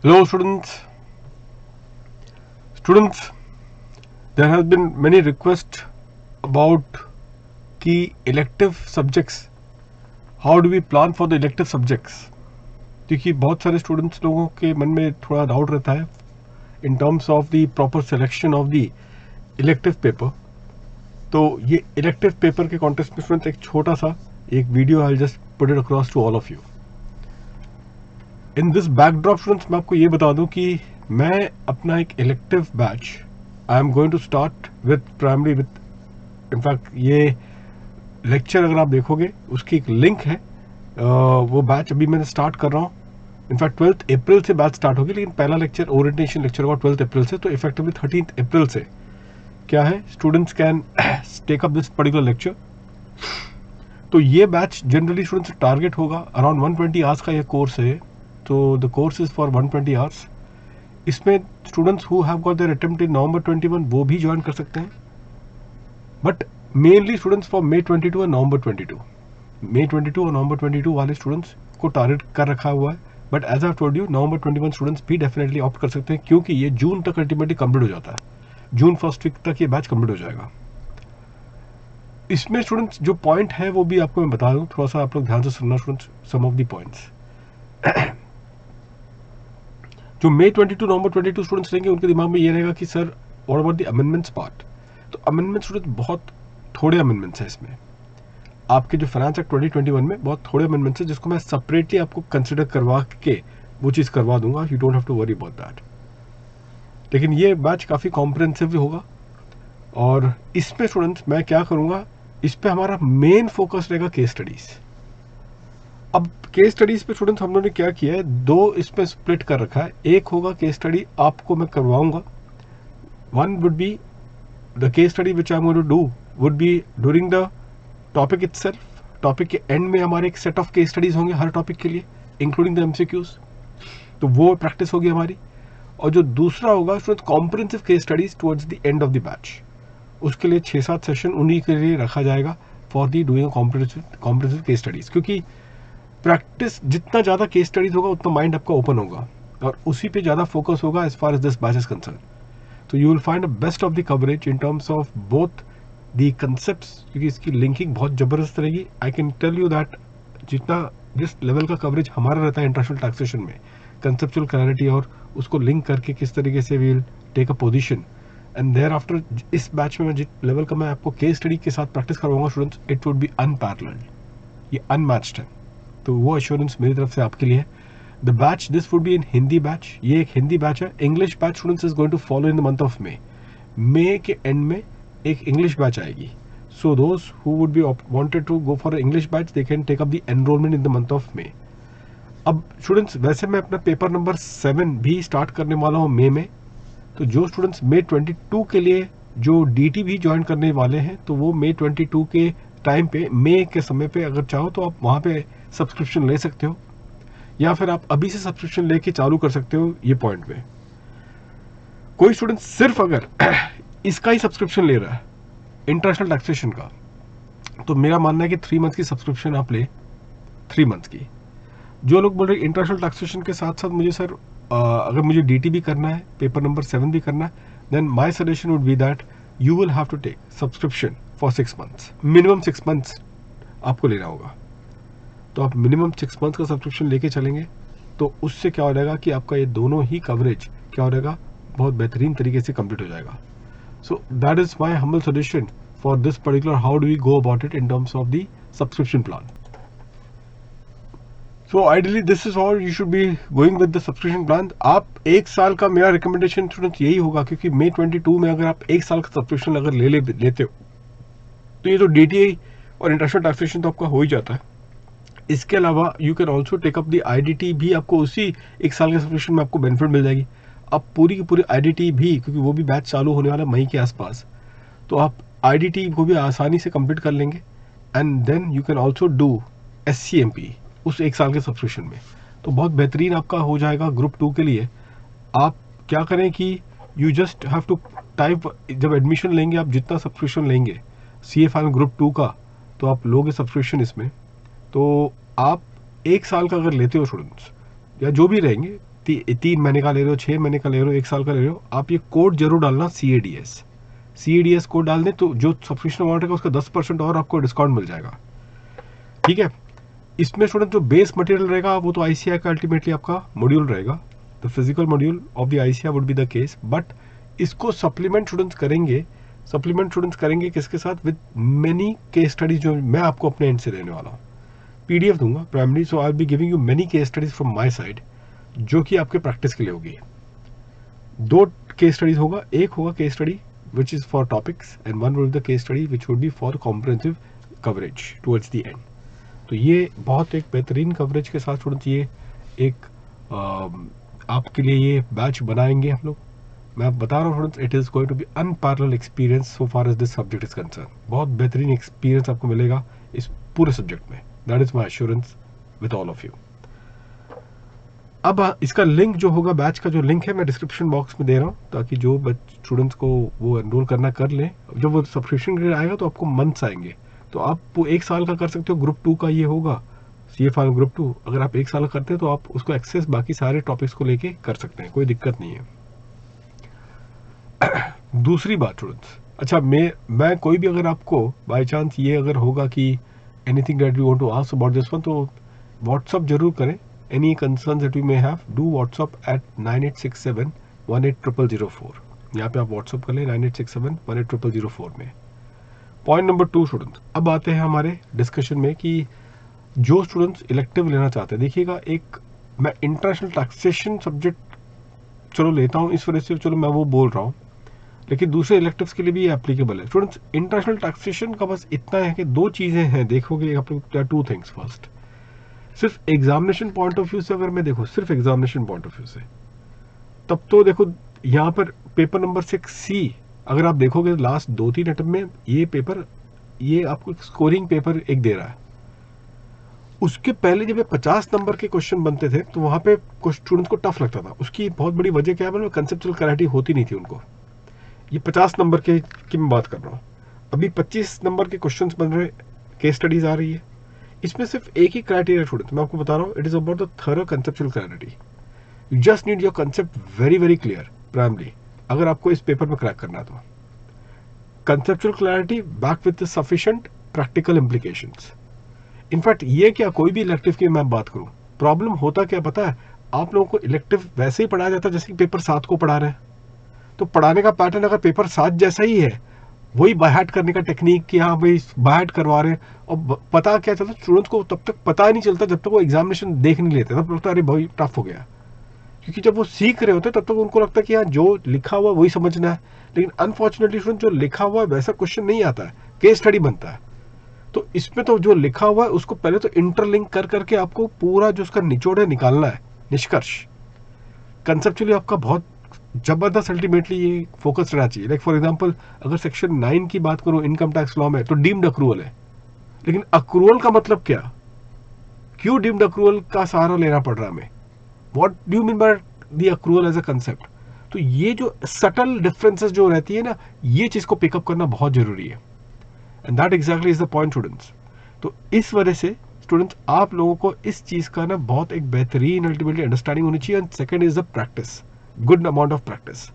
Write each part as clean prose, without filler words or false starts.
Hello students. Students, there has been many requests about key elective subjects. How do we plan for the elective subjects? क्योंकि बहुत सारे students लोगों के मन में थोड़ा डाउट रहता है in terms of the proper selection of the elective paper. तो ये इलेक्टिव पेपर के कॉन्टेक्स्ट में स्टूडेंट्स एक छोटा सा एक video I just put it across to all of you. In this backdrop students मैं आपको ये बता दूं कि मैं अपना एक elective batch I am going to start with primary with in fact ये लेक्चर अगर आप देखोगे उसकी एक लिंक है. वो बैच अभी मैं स्टार्ट कर रहा हूँ. इनफैक्ट 12 अप्रैल से बैच स्टार्ट होगी, लेकिन पहला लेक्चर ओरिएंटेशन लेक्चर होगा 12 अप्रैल से. तो इफेक्टिवली 13 अप्रैल से क्या है, students can take up this particular lecture. तो ये बैच जनरली स्टूडेंट्स टारगेट होगा अराउंड 120 आवर्स का ये कोर्स है. तो the course is for 120 hours. इसमें students who have got their attempt in November 21 वो भी ज्वाइन कर सकते हैं, but mainly students for May 22 और नवंबर 22. May 22 और नवंबर 22 वाले स्टूडेंट्स को टारगेट कर रखा हुआ है. But as I told you, November 21 students भी डेफिनेटली ऑप्ट कर सकते हैं, क्योंकि ये जून तक अल्टीमेटली कंप्लीट हो जाता है. जून फर्स्ट वीक तक ये बैच कंप्लीट हो जाएगा. इसमें स्टूडेंट्स जो पॉइंट है वो भी आपको मैं बता दूं, थोड़ा सा आप लोग ध्यान से सुनना students. Some of the points जो May 22 नवंबर 22 स्टूडेंट्स रहेंगे उनके दिमाग में ये रहेगा कि sir what about the amendments part. तो अमेंडमेंट्स स्टूडेंट्स बहुत थोड़े अमेंडमेंट्स हैं इसमें. आपके जो फाइनेंस एक्ट 2021 में बहुत थोड़े अमेंडमेंट्स हैं, जिसको मैं सेपरेटली आपको कंसिडर करवा के वो चीज़ करवा दूंगा. You don't have to worry about that. लेकिन ये बैच काफ़ी कॉम्प्रिहेंसिव होगा. और इसमें स्टूडेंट्स मैं क्या करूँगा, इस पर हमारा मेन फोकस रहेगा केस स्टडीज़. अब केस स्टडीज पे स्टूडेंट्स हम लोगों ने क्या किया है, दो इसमें स्प्लिट कर रखा है. एक होगा केस स्टडी आपको मैं करवाऊंगा. One would be the case study which I am going to do would be during the topic itself. Topic के एंड में हमारे एक सेट ऑफ केस स्टडीज होंगे हर टॉपिक के लिए, इंक्लूडिंग द एमसीक्यूज. तो वो प्रैक्टिस होगी हमारी. और जो दूसरा होगा students comprehensive case studies towards the end of the batch. उसके लिए 6-7 सेशन उन्हीं के लिए रखा जाएगा for the doing comprehensive case studies. क्योंकि प्रैक्टिस जितना ज़्यादा केस स्टडीज होगा उतना माइंड आपका ओपन होगा और उसी पे ज़्यादा फोकस होगा as far as this batch is concern. तो you will find a best of the coverage in terms of both the concepts, क्योंकि इसकी लिंकिंग बहुत ज़बरदस्त रहेगी. I can tell you that जिस लेवल का कवरेज हमारा रहता है इंटरनेशनल टैक्सेशन में, कंसेप्चुअल क्लैरिटी और उसको लिंक करके किस तरीके से we will take a position. And thereafter इस बैच में जिस लेवल का मैं आपको केस स्टडी के साथ प्रैक्टिस करवाऊंगा students, it would be unparalleled. ये अनमैच्ड है. तो वो अश्योरेंस मेरी तरफ से आपके लिए है. The batch this would be in Hindi batch. ये एक हिंदी बैच है. English batch students is going to follow in the month of May. May के एंड में एक इंग्लिश बैच आएगी. So those who would be wanted to go for English batch they can take up the enrolment in the month of May. अब students वैसे मैं अपना paper number 7 भी start करने वाला हूँ मे में. तो जो स्टूडेंट्स May 22 के लिए जो DT भी ज्वाइन करने वाले हैं, तो वो May 22 के टाइम पे, मे के समय पे अगर चाहो तो आप वहाँ पे सब्सक्रिप्शन ले सकते हो, या फिर आप अभी से सब्सक्रिप्शन लेके चालू कर सकते हो. ये पॉइंट में कोई स्टूडेंट सिर्फ अगर इसका ही सब्सक्रिप्शन ले रहा है इंटरनेशनल टैक्सेशन का, तो मेरा मानना है कि 3 मंथ की सब्सक्रिप्शन आप ले. 3 मंथ की. जो लोग बोल रहे इंटरनेशनल टैक्सेशन के साथ साथ मुझे सर अगर मुझे DT भी करना है, पेपर नंबर 7 भी करना है, then my suggestion would be that you will have to take subscription for 6 months. Minimum 6 months आपको लेना होगा. तो आप मिनिमम 6 मंथ का सब्सक्रिप्शन लेके चलेंगे तो उससे क्या हो जाएगा कि आपका ये दोनों ही कवरेज क्या हो जाएगा, बहुत बेहतरीन तरीके से कंप्लीट हो जाएगा. So that is my humble suggestion for this particular how do we go about it in terms of the subscription plan. So ideally this is all you should be going with the subscription plan. आप एक साल का, मेरा recommendation students यही होगा, क्योंकि May 22 में अगर आप एक साल का सब्सक्रिप्शन अगर लेते हो तो ये तो DTA और इंटरनेशनल टैक्सेशन तो आपका हो ही जाता है. इसके अलावा you can also take up the IDT भी. आपको उसी एक साल के सब्सक्रिप्शन में आपको बेनिफिट मिल जाएगी. आप पूरी की पूरी IDT भी, क्योंकि वो भी बैच चालू होने वाला मई के आसपास, तो आप IDT को भी आसानी से कंप्लीट कर लेंगे. And then you can also do SCMP उस एक साल के सब्सक्रिप्शन में. तो बहुत बेहतरीन आपका हो जाएगा ग्रुप 2 के लिए. आप क्या करें कि you just have to type, जब एडमिशन लेंगे आप जितना सब्सक्रिप्शन लेंगे CA फाइनल ग्रुप 2 का, तो आप लोगे सब्सक्रिप्शन इसमें. तो आप एक साल का अगर लेते हो स्टूडेंट्स, या जो भी रहेंगे, 3 महीने का ले रहे हो, 6 महीने का ले रहे हो, 1 साल का ले रहे हो, आप ये कोड जरूर डालना CADS कोड डाल दें तो जो सब्सक्रिप्शन अमाउंट है उसका 10% और आपको डिस्काउंट मिल जाएगा। ठीक है। इसमें स्टूडेंट जो बेस मटेरियल रहेगा वो तो ICI का अल्टीमेटली आपका मॉड्यूल रहेगा, the physical module of the ICI would be the case, but इसको सप्लीमेंट स्टूडेंट्स करेंगे किसके साथ, विद मेनी केस स्टडीज जो मैं आपको अपने एंड से देने वाला हूँ। PDF दूंगा primary, so I will be giving you many case studies from my side जो कि आपके प्रैक्टिस के लिए होगी। 2 केस स्टडीज होगा, एक होगा case study which is for topics and one will be the case study which would be for comprehensive coverage towards the end. तो ये बहुत एक बेहतरीन कवरेज के साथ स्टूडेंट्स ये एक आपके लिए ये बैच बनाएंगे हम लोग। मैं बता रहा हूँ students, it is going to be unparalleled experience so far as this subject is concern. बहुत बेहतरीन एक्सपीरियंस आपको मिलेगा इस पूरे सब्जेक्ट में, that is my assurance with all of you. अब इसका लिंक जो होगा, बैच का जो लिंक है मैं डिस्क्रिप्शन बॉक्स में दे रहा हूँ, ताकि जो स्टूडेंट्स को वो एनरोल करना कर लें। जब वो सब्सक्रिप्शन ग्रेड आएगा तो आपको मंथ्स आएंगे, तो आप 1 साल का कर सकते हो। ग्रुप 2 का ये होगा, CA फाइनल ग्रुप 2, अगर आप 1 साल का करते हैं तो आप उसको एक्सेस बाकी सारे टॉपिक्स को लेके कर सकते हैं, कोई दिक्कत नहीं है। दूसरी बात स्टूडेंट्स, अच्छा मैं कोई भी अगर आपको बाय चांस ये अगर होगा कि anything that you want to ask about this one, तो व्हाट्सअप जरूर करें। Any concerns that you may have, do WhatsApp at 9867180004। यहाँ पे आप व्हाट्सअप कर लें 9867180004 में। पॉइंट नंबर 2 स्टूडेंट्स, अब आते हैं हमारे डिस्कशन में कि जो स्टूडेंट्स इलेक्टिव लेना चाहते हैं, देखिएगा एक मैं इंटरनेशनल टैक्सेशन सब्जेक्ट चलो लेता हूँ, इस वजह से चलो मैं वो बोल रहा हूँ, लेकिन दूसरे इलेक्टिव्स के लिए भी एप्लीकेबल है। स्टूडेंट्स इंटरनेशनल टैक्सेशन का बस इतना है कि 2 चीज़ें हैं, देखोगे आप लोग 2 थिंग्स। फर्स्ट, सिर्फ एग्जामिनेशन पॉइंट ऑफ व्यू से अगर मैं देखो, सिर्फ एग्जामिनेशन पॉइंट ऑफ व्यू से, तब तो देखो यहाँ पर पेपर नंबर 6C अगर आप देखोगे लास्ट 2-3 अटेम्प्ट में ये आपको स्कोरिंग पेपर एक दे रहा है। उसके पहले जब 50 नंबर के क्वेश्चन बनते थे तो वहां पे कुछ स्टूडेंट्स को टफ लगता था। उसकी बहुत बड़ी वजह क्या है, कंसेप्चुअल क्लैरिटी होती नहीं थी उनको। ये 50 नंबर की मैं बात कर रहा हूँ। अभी 25 नंबर के क्वेश्चंस बन रहे, केस स्टडीज आ रही है। इसमें सिर्फ एक ही क्राइटेरिया स्टूडेंट, मैं आपको बता रहा हूँ, it is about the thorough conceptual clarity. You just need your concept very very clear primary, अगर आपको इस पेपर में क्रैक करना है तो। Conceptual clarity back with sufficient practical implications. In fact ये क्या, कोई भी इलेक्टिव की मैं बात करूं, प्रॉब्लम होता क्या पता है, आप लोगों को इलेक्टिव वैसे ही पढ़ाया जाता है जैसे कि पेपर 7 को पढ़ा रहे हैं। तो पढ़ाने का पैटर्न अगर पेपर 7 जैसा ही है, वही बाय हार्ट करने का टेक्निक कि हाँ भाई बाय हार्ट करवा रहे हैं, और पता क्या चलता, स्टूडेंट्स को तब तक पता ही नहीं चलता जब तक वो एग्जामिनेशन देख नहीं लेते, तब लगता है अरे भाई टफ हो गया। क्योंकि जब वो सीख रहे होते तब तक उनको लगता है कि हाँ जो लिखा हुआ वही समझना है, लेकिन अनफॉर्चुनेटली स्टूडेंट जो लिखा हुआ है वैसा क्वेश्चन नहीं आता है, केस स्टडी बनता है। तो इसमें तो जो लिखा हुआ है उसको पहले तो इंटरलिंक कर करके आपको पूरा जो उसका निचोड़ है निकालना है, निष्कर्ष। कंसेप्चुअली आपका बहुत जबरदस्त अल्टीमेटली ये फोकस रहना चाहिए। लाइक फॉर एग्जांपल अगर सेक्शन 9 की बात करूं इनकम टैक्स लॉ में, तो डीम्ड अक्रूवल है, लेकिन अक्रूवल का मतलब क्या, क्यों डीम्ड अक्रूवल का सहारा लेना पड़ रहा है हमें, what do you mean by the accrual as a concept. तो ये जो सटल डिफरेंसेस जो रहती है ना, ये चीज को पिकअप करना बहुत जरूरी है, and that exactly is the point students. तो इस वजह से स्टूडेंट्स आप लोगों को इस चीज का ना बहुत एक बेहतरीन अल्टीमेटली अंडरस्टैंडिंग होनी चाहिए। And second is the practice, good amount of practice.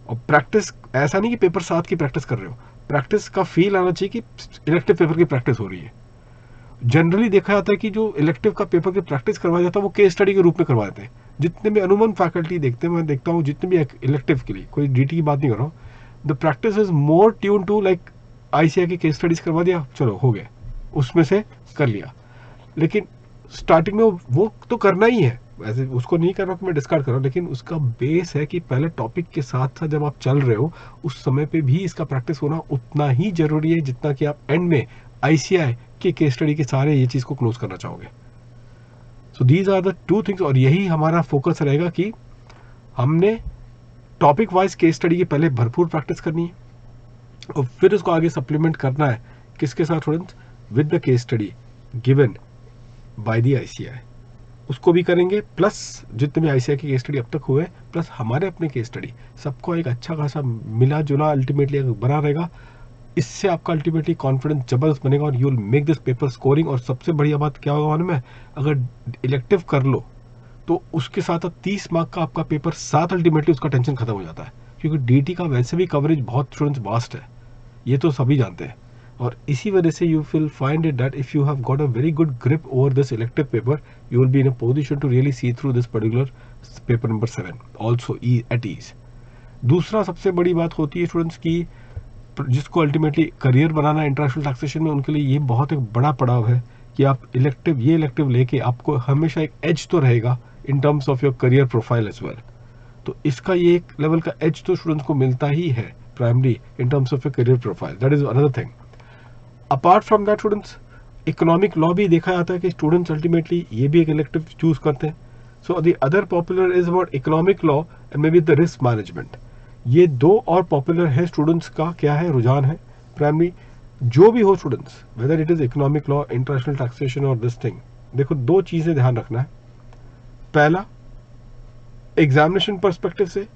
और प्रैक्टिस ऐसा नहीं कि पेपर 7 की प्रैक्टिस कर रहे हो, प्रैक्टिस का फील आना चाहिए कि इलेक्टिव पेपर की प्रैक्टिस हो रही है। जनरली देखा जाता है कि जो इलेक्टिव का पेपर की प्रैक्टिस करवाया जाता है वो केस स्टडी के रूप में करवाते हैं। जितने भी अनुमान फैकल्टी देखते हैं, मैं देखता हूँ जितने भी इलेक्टिव के लिए, कोई DT की बात नहीं कर रहा हूँ, the practice is more tune to like ICI की केस स्टडीज करवा दिया, चलो हो गया, उसमें से कर लिया। लेकिन स्टार्टिंग में वो तो करना ही है, वैसे उसको नहीं कर रहा कि मैं डिस्कार्ड कर रहा हूँ, लेकिन उसका बेस है कि पहले टॉपिक के साथ साथ जब आप चल रहे हो उस समय पे भी इसका प्रैक्टिस होना उतना ही जरूरी है जितना कि आप एंड में ICI के केस स्टडी के सारे ये चीज को क्लोज करना चाहोगे। So these are the 2 things, और यही हमारा फोकस रहेगा कि हमने टॉपिक वाइज केस स्टडी की पहले भरपूर प्रैक्टिस करनी है और फिर उसको आगे सप्लीमेंट करना है किसके साथ students, with the case study given by the ICI, उसको भी करेंगे, प्लस जितने भी ICI की केस स्टडी अब तक हुए प्लस हमारे अपने केस स्टडी, सबको एक अच्छा खासा मिला जुला अल्टीमेटली बना रहेगा। इससे आपका अल्टीमेटली कॉन्फिडेंस जबरदस्त बनेगा और you will make this paper scoring. और सबसे बढ़िया बात क्या होगा मालूम है, अगर इलेक्टिव कर लो तो उसके साथ 30 मार्क का आपका पेपर 7 अल्टीमेटली उसका टेंशन खत्म हो जाता है, क्योंकि डीटी का वैसे भी कवरेज बहुत स्टूडेंट्स वास्ट है, ये तो सभी जानते हैं। और इसी वजह से you will find it that if you have got a very good grip over this elective paper, you will be in a position to really see through this particular paper number 7 also at ease. दूसरा सबसे बड़ी बात होती है students की, जिसको ultimately career बनाना international taxation में, उनके लिए ये बहुत एक बड़ा पड़ाव है कि आप ये इलेक्टिव लेके आपको हमेशा एक एज तो रहेगा in terms of your career profile as well. तो इसका ये एक लेवल का एज तो स्टूडेंट्स को मिलता ही है primary in terms of your career profile, that is another thing. Apart from that students, economic law भी देखा जाता है कि स्टूडेंट्स अल्टीमेटली ये भी एक इलेक्टिव चूज करते हैं। So the other popular is about economic law and may be the risk management. ये दो और पॉपुलर है स्टूडेंट्स का क्या है, रुझान है प्राइमरी। जो भी हो students, whether it is economic law, international taxation और दिस थिंग, देखो दो चीजें ध्यान रखना है। पहला, एग्जामिनेशन पर्सपेक्टिव से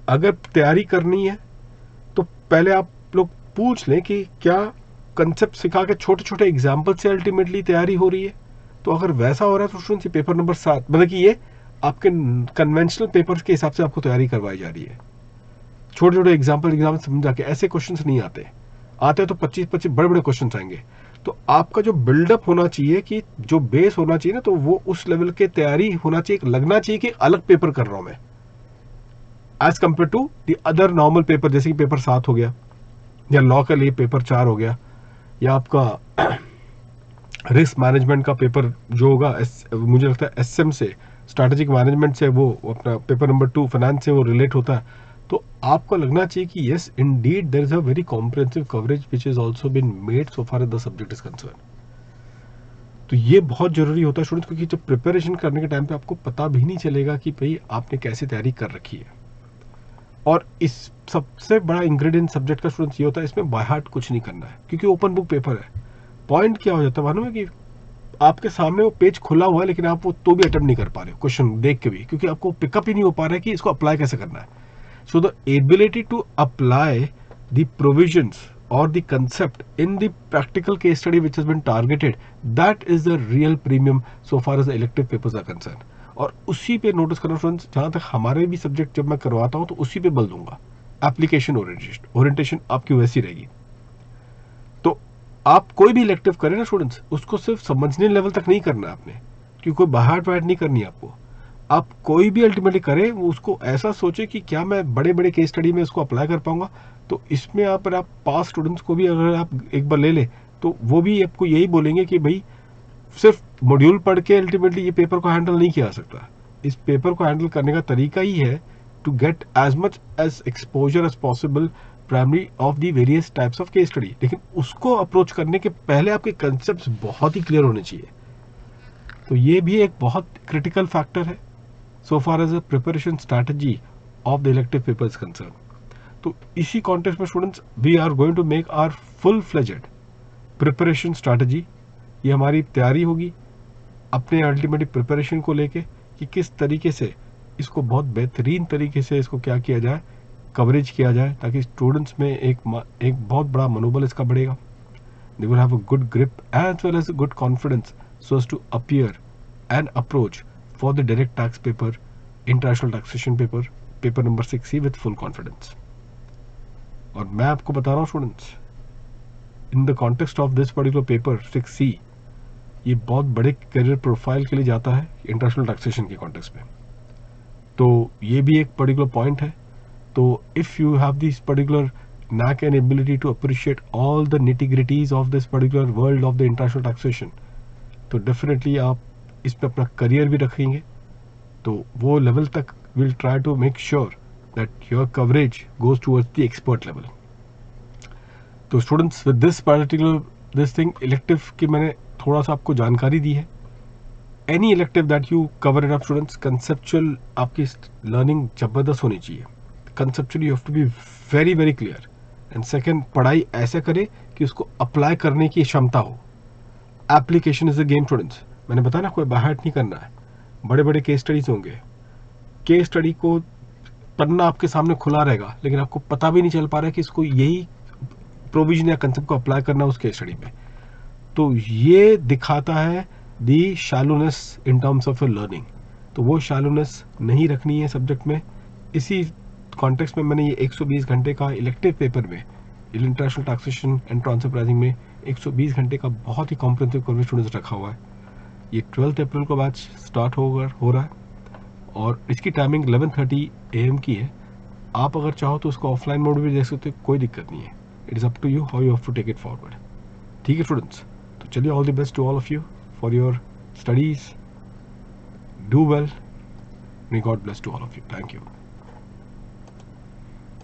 अगर तैयारी करनी है तो पहले आप लोग पूछ लें कि क्या कंसेप्ट सिखा के छोटे छोटे एग्जाम्पल से अल्टीमेटली तैयारी हो रही है। तो अगर वैसा हो रहा है तो स्टूडेंट्स पेपर नंबर 7, मतलब कि ये आपके कन्वेंशनल पेपर्स के हिसाब से आपको तैयारी करवाई जा रही है। छोटे छोटे एग्जाम्पल समझा के ऐसे क्वेश्चंस नहीं आते तो 25-25 बड़े बड़े क्वेश्चंस आएंगे। तो आपका जो बिल्डअप होना चाहिए, कि जो बेस होना चाहिए ना, तो वो उस लेवल के तैयारी होना चाहिए, लगना चाहिए कि अलग पेपर कर रहा हूं मैं as compare to the other normal paper, जैसे कि पेपर 7 हो गया, या लॉ के लिए पेपर 4 हो गया, या आपका रिस्क मैनेजमेंट का पेपर जो होगा मुझे लगता है एसएम से, स्ट्रैटेजिक मैनेजमेंट से, वो अपना पेपर नंबर 2 फाइनेंस से वो रिलेट होता है। तो आपको लगना चाहिए कि yes indeed there is a very comprehensive coverage which is also been made so far as the subject is concern. तो ये बहुत जरूरी होता है स्टूडेंट्स, क्योंकि जब प्रिपरेशन करने के टाइम पे आपको पता भी नहीं चलेगा कि भाई आपने कैसे तैयारी कर रखी है। और इस सबसे बड़ा इंग्रेडिएंट सब्जेक्ट का स्टूडेंट्स ये होता है, इसमें बाय हार्ट कुछ नहीं करना है, क्योंकि ओपन बुक पेपर है। पॉइंट क्या हो जाता है मालूम है, कि आपके सामने वो पेज खुला हुआ है, लेकिन आप वो तो भी अटेम्प्ट नहीं कर पा रहे हो क्वेश्चन देख के भी, क्योंकि आपको पिकअप ही नहीं हो पा रहा है कि इसको अप्लाई कैसे करना है। So the ability to apply the provisions or the concept in the practical case study which has been targeted, that is the real premium so far as the elective papers are concerned। और उसी पे notice करना friends, जहां तक हमारे भी subject जब मैं करवाता हूं तो उसी पे बल दूंगा। एप्लीकेशन ओरिएंटेशन आपकी वैसी रहेगी। तो आप कोई भी इलेक्टिव करें ना स्टूडेंट्स, उसको सिर्फ समझने लेवल तक नहीं करना है आपने, क्योंकि कोई बाहर वाहट नहीं करनी आपको। आप कोई भी अल्टीमेटली करें, वो उसको ऐसा सोचे कि क्या मैं बड़े बड़े केस स्टडी में उसको अप्लाई कर पाऊंगा। तो इसमें आप पास स्टूडेंट्स को भी अगर आप एक बार ले लें, तो वो भी आपको यही बोलेंगे कि भाई सिर्फ मॉड्यूल पढ़ के अल्टीमेटली ये पेपर को हैंडल नहीं किया जा सकता। इस पेपर को हैंडल करने का तरीका ही है to get as much as exposure as possible primary of the various types of case study. लेकिन उसको अप्रोच करने के पहले आपके कंसेप्ट बहुत ही क्लियर होने चाहिए। तो ये भी एक बहुत क्रिटिकल फैक्टर है so far as a preparation strategy of the elective paper is concerned। तो इसी कॉन्टेक्स्ट में students we are going to make our full fledged preparation strategy. ये हमारी तैयारी होगी अपने अल्टीमेट प्रिपरेशन को लेके, कि किस तरीके से इसको बहुत बेहतरीन तरीके से इसको क्या किया जाए, कवरेज किया जाए, ताकि स्टूडेंट्स में एक बहुत बड़ा मनोबल इसका बढ़ेगा। They will have a good grip as well as good confidence so as to appear and approach for the direct tax paper, international taxation paper, paper number 6C with full confidence। और मैं आपको बता रहा हूँ students, in the context of this particular paper 6C, ये बहुत बड़े career profile के लिए जाता है इंटरनेशनल टैक्सेशन के कॉन्टेक्स्ट में। तो ये भी एक पर्टिकुलर पॉइंट है। तो if you have this particular knack and ability to appreciate all the nitty-gritties of this particular world of the international taxation, तो डेफिनेटली आप इस पे अपना करियर भी रखेंगे। तो वो लेवल तक will try to make sure that your coverage goes towards the expert level. तो students with this particular this thing elective की मैंने थोड़ा सा आपको जानकारी दी है। Any elective that you cover it up students, conceptual आपकी लर्निंग जबरदस्त होनी चाहिए। Conceptually you have to be very very clear. And second, पढ़ाई ऐसे करें कि उसको अप्लाई करने की क्षमता हो। Application is a game students, मैंने बताया ना, कोई बाहर नहीं करना है। बड़े बड़े केस स्टडीज होंगे, केस स्टडी को पढ़ना आपके सामने खुला रहेगा, लेकिन आपको पता भी नहीं चल पा रहा है कि इसको यही प्रोविजन या कंसेप्ट को अप्लाई करना उस केस स्टडी में। तो ये दिखाता है the shallowness in terms of your learning, तो वो शैलोनेस नहीं रखनी है सब्जेक्ट में। इसी कॉन्टेक्स्ट में मैंने ये 120 घंटे का इलेक्टिव पेपर में international taxation and transfer pricing में 120 घंटे का बहुत ही कॉम्प्रिहेंसिव कोर्स स्टूडेंट्स रखा हुआ है। ये 12 अप्रैल को बैच स्टार्ट हो रहा है और इसकी टाइमिंग 11:30 AM की है। आप अगर चाहो तो उसको ऑफलाइन मोड भी देख सकते हो, कोई दिक्कत नहीं है। It is up to you how you have to take it forward. ठीक है स्टूडेंट्स, तो चलिए, all the best to all of you for your studies, do well, may God bless to all of you. Thank you.